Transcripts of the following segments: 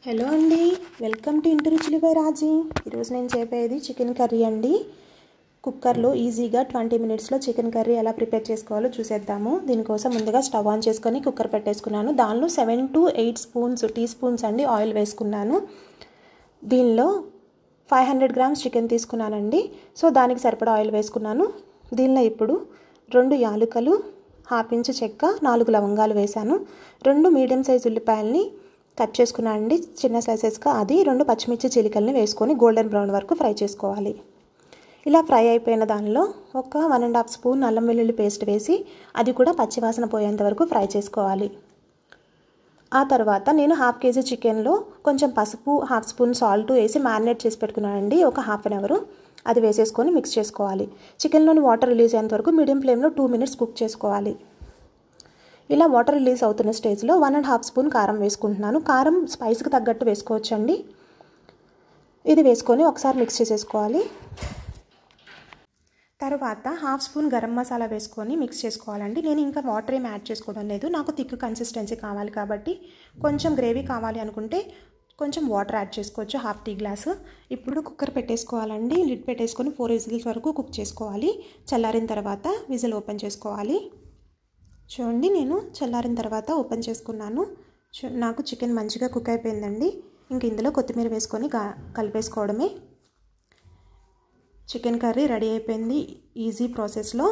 Hello అండి, welcome to ఇంటి రుచులు బై రాజీ. ఈరోజు నేను చెప్పేది చికెన్ కర్రీ అండి. కుక్కర్లో ఈజీగా 20 మినిట్స్లో చికెన్ కర్రీ ఎలా ప్రిపేర్ చేసుకోవాలో చూసేద్దాము. దీనికోసం ముందుగా స్టవ్ ఆన్ చేసుకొని కుక్కర్ పెట్టేసుకున్నాను. దానిలో 7 to 8 టీ స్పూన్స్ అండి ఆయిల్ వేసుకున్నాను. దీనిలో 500 grams చికెన్ తీసుకున్నానండి. సో దానికి సరిపడా ఆయిల్ వేసుకున్నాను. దీనిలో ఇప్పుడు 2 యాలకులు, హాఫ్ ఇంచు చెక్క, 4 లవంగాలు వేశాను. 2 మీడియం సైజ్ ఉల్లిపాయల్ని కట్ చేసుకున్నాను అండి చిన్న స్లైసెస్గా. అది 2 పచ్చిమిర్చి చీలికల్ని వేసుకొని గోల్డెన్ బ్రౌన్ వరకు ఫ్రై చేసుకోవాలి. ఇలా ఫ్రై అయిపోయిన దానిలో ఒక 1.5 స్పూన్ అల్లం వెల్లుల్లి పేస్ట్ వేసి అది కూడా పచ్చివాసన పోయేంత వరకు ఫ్రై చేసుకోవాలి. ఆ తర్వాత నేను 1/2 kg చికెన్లో కొంచెం పసుపు, 1/2 స్పూన్ సాల్ట్ వేసి మ్యారినేట్ చేసి పెట్టుకున్నానండి. ఒక 1/2 hour అది వేసేసుకొని మిక్స్ చేసుకోవాలి. చికెన్లోని వాటర్ రిలీజ్ అయ్యేంత వరకు మీడియం ఫ్లేమ్లో 2 minutes కుక్ చేసుకోవాలి. ఇలా వాటర్ రిలీజ్ అవుతున్న స్టేజ్లో 1.5 స్పూన్ కారం వేసుకుంటున్నాను. కారం స్పైస్కి తగ్గట్టు వేసుకోవచ్చండి. ఇది వేసుకొని ఒకసారి మిక్స్ చేసేసుకోవాలి. తర్వాత 1/2 స్పూన్ గరం మసాలా వేసుకొని మిక్స్ చేసుకోవాలండి. నేను ఇంకా వాటర్ ఏం యాడ్ చేసుకోవడం లేదు. నాకు థిక్ కన్సిస్టెన్సీ కావాలి కాబట్టి, కొంచెం గ్రేవీ కావాలి అనుకుంటే కొంచెం వాటర్ యాడ్ చేసుకోవచ్చు, 1/2 టీ గ్లాస్. ఇప్పుడు కుక్కర్ పెట్టేసుకోవాలండి. లిడ్ పెట్టేసుకొని 4 విజిల్స్ వరకు కుక్ చేసుకోవాలి. చల్లారిన తర్వాత విజిల్ ఓపెన్ చేసుకోవాలి. చూడండి, నేను చల్లారిన తర్వాత ఓపెన్ చేసుకున్నాను. నాకు చికెన్ మంచిగా కుక్ అయిపోయిందండి. ఇంక ఇందులో కొత్తిమీర వేసుకొని కలిపేసుకోవడమే. చికెన్ కర్రీ రెడీ అయిపోయింది ఈజీ ప్రాసెస్లో.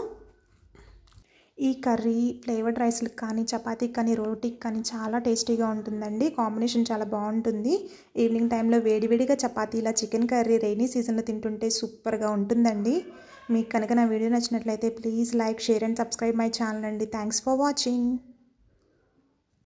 ఈ కర్రీ ఫ్లేవర్డ్ రైస్కి కానీ, చపాతీకి కానీ, రోటీకి కానీ చాలా టేస్టీగా ఉంటుందండి. కాంబినేషన్ చాలా బాగుంటుంది. ఈవినింగ్ టైంలో వేడివేడిగా చపాతీలా చికెన్ కర్రీ రైనీ సీజన్లో తింటుంటే సూపర్గా ఉంటుందండి. మీకు కనుక నా వీడియో నచ్చినట్లయితే please like, share and subscribe my channel అండి. Thanks for watching.